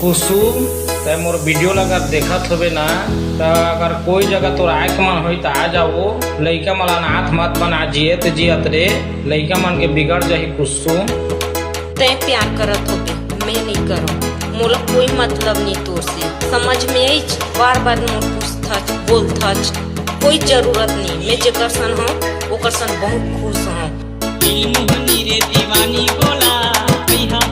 कुसुम ते मोर वीडियो लगा देखत होबे ना, तो अगर कोई जगह तोर आँख मन हो तो आ जाओ। लइका मन हाथ मत बना जियत जियत रे, लइका मन के बिगड़ जाही कुसुम। तय प्यार करत होबे, मैं नहीं करो। मोला कोई मतलब नहीं तोर से, समझ में आई। बार बार मोर पूछथच बोलथच, कोई जरूरत नहीं। मैं जेकर सन हूँ ओकर सन बहुत खुश हूँ। मोहनी रे दीवानी बोला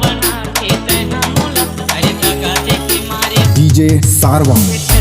बना के तैना मोला, अरे दगा दे के मारे DJ Sarvam।